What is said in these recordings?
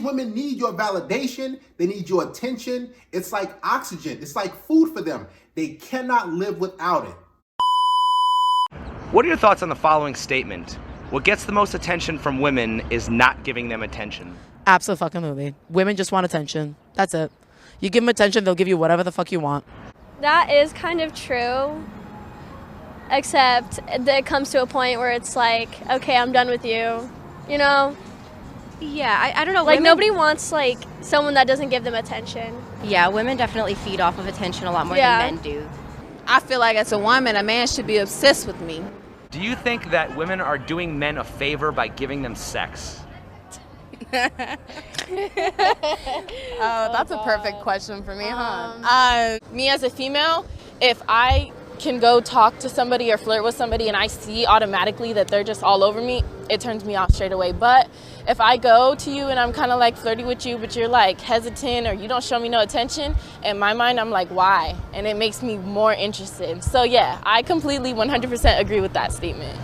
women need your validation. They need your attention. It's like oxygen. It's like food for them. They cannot live without it. What are your thoughts on the following statement? What gets the most attention from women is not giving them attention. Absolutely. Women just want attention. That's it. You give them attention, they'll give you whatever the fuck you want. That is kind of true, except it comes to a point where it's like, okay, I'm done with you, you know? Yeah, I don't know. Like, nobody wants, like, someone that doesn't give them attention. Yeah, women definitely feed off of attention a lot more Yeah. than men do. I feel like as a woman, a man should be obsessed with me. Do you think that women are doing men a favor by giving them sex? Oh, that's a perfect question for me, huh? Me as a female, if I can go talk to somebody or flirt with somebody and I see automatically that they're just all over me, it turns me off straight away. But if I go to you and I'm kind of like flirty with you, but you're like hesitant or you don't show me no attention, in my mind, I'm like, why? And it makes me more interested. So yeah, I completely 100% agree with that statement.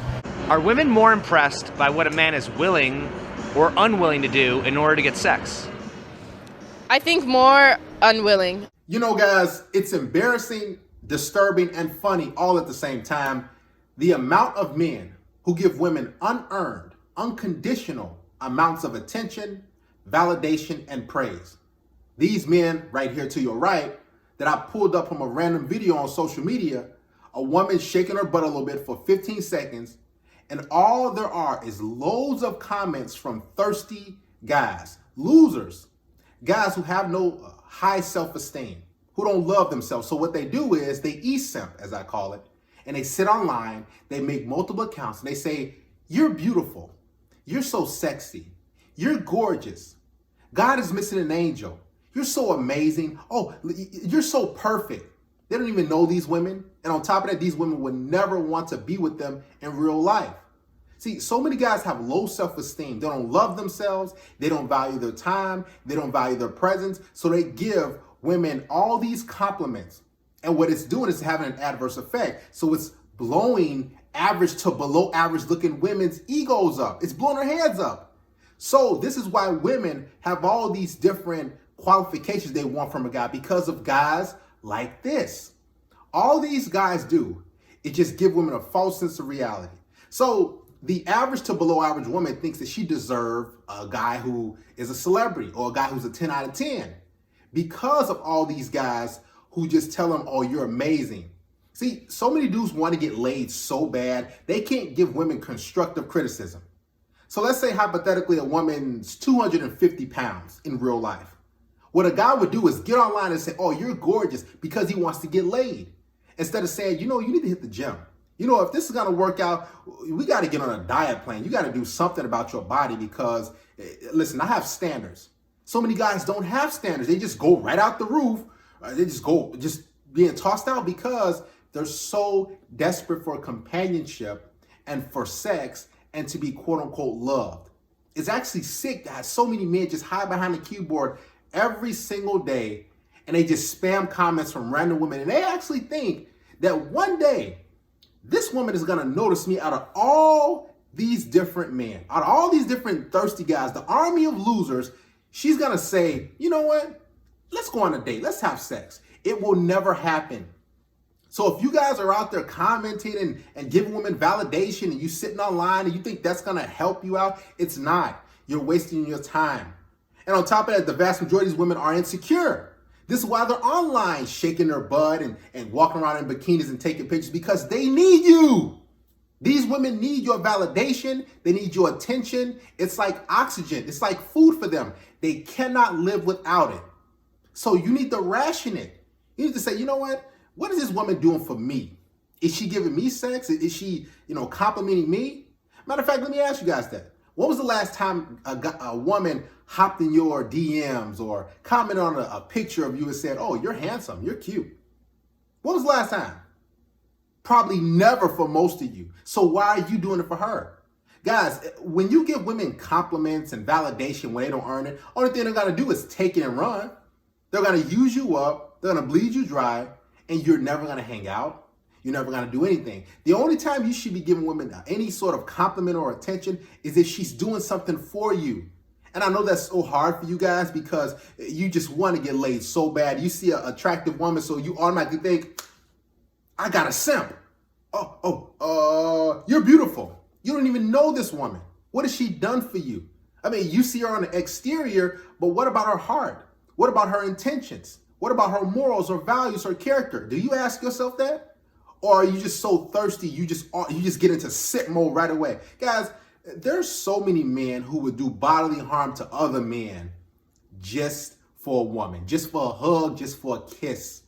Are women more impressed by what a man is willing or unwilling to do in order to get sex? I think more unwilling. You know, guys, it's embarrassing, disturbing, and funny all at the same time. The amount of men who give women unearned, unconditional amounts of attention, validation, and praise. These men right here to your right that I pulled up from a random video on social media, a woman shaking her butt a little bit for 15 seconds, and all there are is loads of comments from thirsty guys, losers, guys who have no high self-esteem, who don't love themselves. So what they do is they e-simp, as I call it, and they sit online, they make multiple accounts, and they say, you're beautiful, you're so sexy, you're gorgeous, God is missing an angel, you're so amazing, oh, you're so perfect. They don't even know these women, and on top of that, these women would never want to be with them in real life. See, so many guys have low self-esteem. They don't love themselves, they don't value their time, they don't value their presence, so they give women all these compliments. And what it's doing is having an adverse effect. So it's blowing average to below average looking women's egos up. It's blowing their heads up. So this is why women have all these different qualifications they want from a guy, because of guys like this. All these guys do is just give women a false sense of reality. So the average to below average woman thinks that she deserves a guy who is a celebrity or a guy who's a 10 out of 10 because of all these guys who just tell them, oh, you're amazing. See, so many dudes want to get laid so bad, they can't give women constructive criticism. So let's say hypothetically a woman's 250 pounds in real life. What a guy would do is get online and say, oh, you're gorgeous, because he wants to get laid. Instead of saying, you know, you need to hit the gym. You know, if this is going to work out, we got to get on a diet plan. You got to do something about your body because, listen, I have standards. So many guys don't have standards. They just go right out the roof. They just being tossed out because they're so desperate for companionship and for sex and to be quote unquote loved. It's actually sick that so many men just hide behind the keyboard every single day and they just spam comments from random women. And they actually think that one day this woman is gonna notice me out of all these different men, out of all these different thirsty guys, the army of losers. She's gonna say, you know what? Let's go on a date. Let's have sex. It will never happen. So if you guys are out there commenting and giving women validation and you sitting online and you think that's gonna help you out, it's not. You're wasting your time. And on top of that, the vast majority of these women are insecure. This is why they're online shaking their butt and walking around in bikinis and taking pictures, because they need you. These women need your validation. They need your attention. It's like oxygen. It's like food for them. They cannot live without it. So you need to ration it. You need to say, you know what is this woman doing for me? Is she giving me sex? Is she, complimenting me? Matter of fact, let me ask you guys that. When was the last time a woman hopped in your DMs or commented on a picture of you and said, oh, you're handsome, you're cute? When was the last time? Probably never for most of you. So why are you doing it for her? Guys, when you give women compliments and validation when they don't earn it, only thing they're going to do is take it and run. They're going to use you up. They're going to bleed you dry, and you're never going to hang out. You're never going to do anything. The only time you should be giving women any sort of compliment or attention is if she's doing something for you. And I know that's so hard for you guys because you just want to get laid so bad. You see an attractive woman, so you automatically think, I got a simp. You're beautiful. You don't even know this woman. What has she done for you? I mean, you see her on the exterior, but what about her heart? What about her intentions? What about her morals, her values, her character? Do you ask yourself that? Or are you just so thirsty, you just get into sip mode right away? Guys, there's so many men who would do bodily harm to other men just for a woman, just for a hug, just for a kiss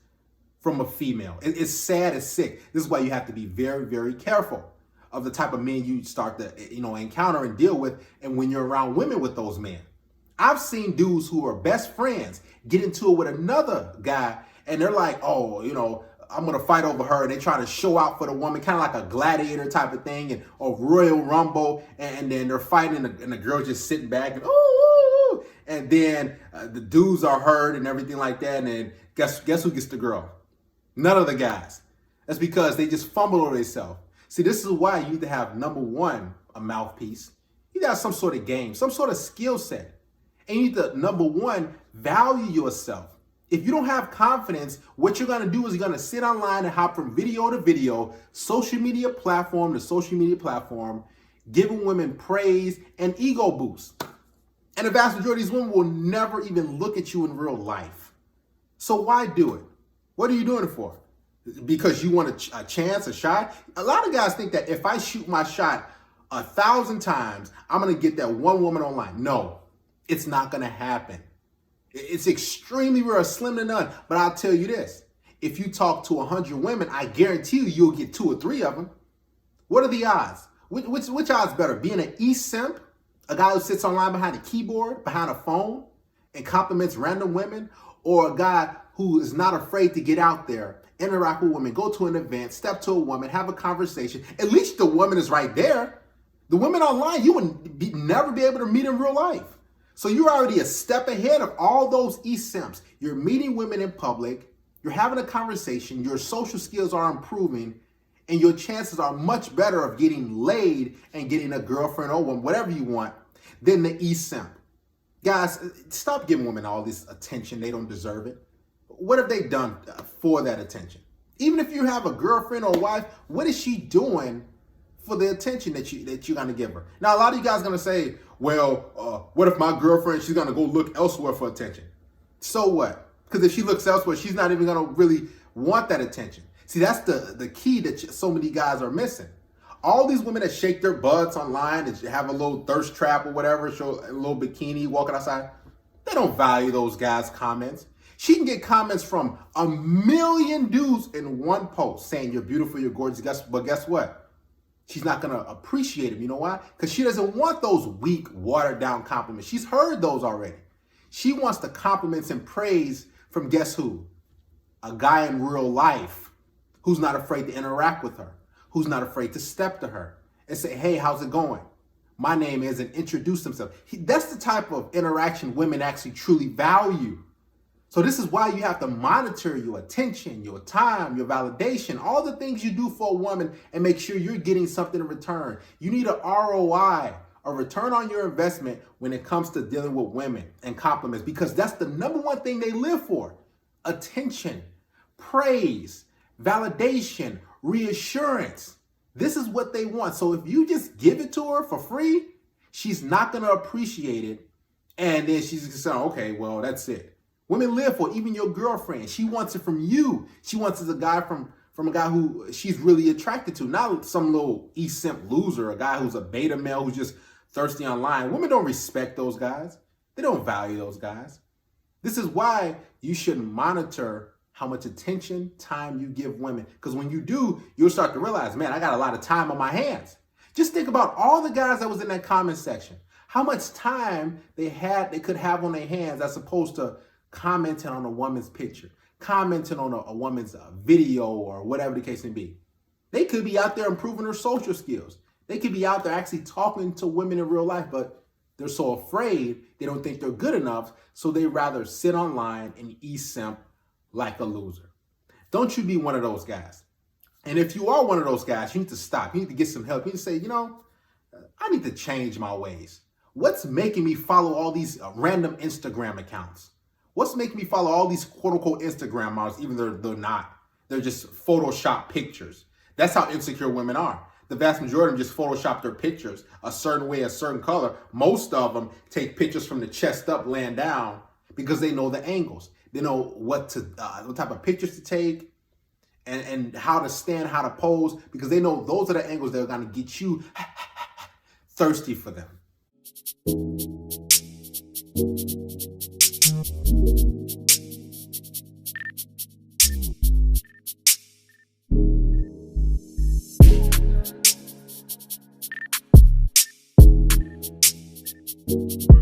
from a female. It's sad, it's sick. This is why you have to be very, very careful of the type of men you start to, encounter and deal with, and when you're around women with those men. I've seen dudes who are best friends get into it with another guy, and they're like, I'm gonna fight over her, and they try to show out for the woman, kind of like a gladiator type of thing, or Royal Rumble, and then they're fighting, and the girl just sitting back and ooh, and then the dudes are hurt and everything like that, and then guess who gets the girl? None of the guys. That's because they just fumble over themselves. See, this is why you need to have, number one, a mouthpiece. You got some sort of game, some sort of skill set. And you need to, number one, value yourself. If you don't have confidence, what you're going to do is you're going to sit online and hop from video to video, social media platform to social media platform, giving women praise and ego boosts. And the vast majority of these women will never even look at you in real life. So why do it? What are you doing it for? Because you want a chance, a shot? A lot of guys think that if I shoot my shot 1,000 times, I'm going to get that one woman online. No, it's not going to happen. It's extremely rare, slim to none. But I'll tell you this. If you talk to 100 women, I guarantee you'll get 2 or 3 of them. What are the odds? Which odds better? Being an e-simp, a guy who sits online behind a keyboard, behind a phone, and compliments random women, or a guy who is not afraid to get out there, interact with women, go to an event, step to a woman, have a conversation. At least the woman is right there. The women online, you would never be able to meet in real life. So you're already a step ahead of all those e-simps. You're meeting women in public, you're having a conversation, your social skills are improving, and your chances are much better of getting laid and getting a girlfriend or one, whatever you want, than the e-simp. Guys, stop giving women all this attention. They don't deserve it. What have they done for that attention? Even if you have a girlfriend or wife, what is she doing for the attention that you're going to give her? Now, a lot of you guys are going to say, well, what if my girlfriend, she's going to go look elsewhere for attention? So what? Because if she looks elsewhere, she's not even going to really want that attention. See, that's the key that so many guys are missing. All these women that shake their butts online and have a little thirst trap or whatever, show a little bikini walking outside, they don't value those guys' comments. She can get comments from 1 million dudes in one post saying you're beautiful, you're gorgeous, but guess what? She's not going to appreciate them. You know why? Because she doesn't want those weak, watered-down compliments. She's heard those already. She wants the compliments and praise from guess who? A guy in real life who's not afraid to interact with her, who's not afraid to step to her and say, hey, how's it going? My name is, and introduce himself. That's the type of interaction women actually truly value. So this is why you have to monitor your attention, your time, your validation, all the things you do for a woman, and make sure you're getting something in return. You need a ROI, a return on your investment, when it comes to dealing with women and compliments, because that's the number one thing they live for. Attention, praise, validation, reassurance. This is what they want. So if you just give it to her for free, she's not going to appreciate it. And then she's going to say, okay, well, that's it. Women live for it. Even your girlfriend. She wants it from you. She wants it as a guy from a guy who she's really attracted to. Not some little e-simp loser, a guy who's a beta male who's just thirsty online. Women don't respect those guys. They don't value those guys. This is why you should monitor how much attention, time you give women. Because when you do, you'll start to realize, man, I got a lot of time on my hands. Just think about all the guys that was in that comment section. How much time they could have on their hands as opposed to commenting on a woman's picture, commenting on a woman's video or whatever the case may be. They could be out there improving their social skills. They could be out there actually talking to women in real life, but they're so afraid they don't think they're good enough, so they rather sit online and e-simp like a loser. Don't you be one of those guys. And if you are one of those guys, you need to stop. You need to get some help. You need to say, I need to change my ways. What's making me follow all these random Instagram accounts? What's making me follow all these quote-unquote Instagram models, even though they're not? They're just Photoshop pictures. That's how insecure women are. The vast majority of them just Photoshop their pictures a certain way, a certain color. Most of them take pictures from the chest up, laying down, because they know the angles. They know what type of pictures to take and how to stand, how to pose, because they know those are the angles that are going to get you thirsty for them. You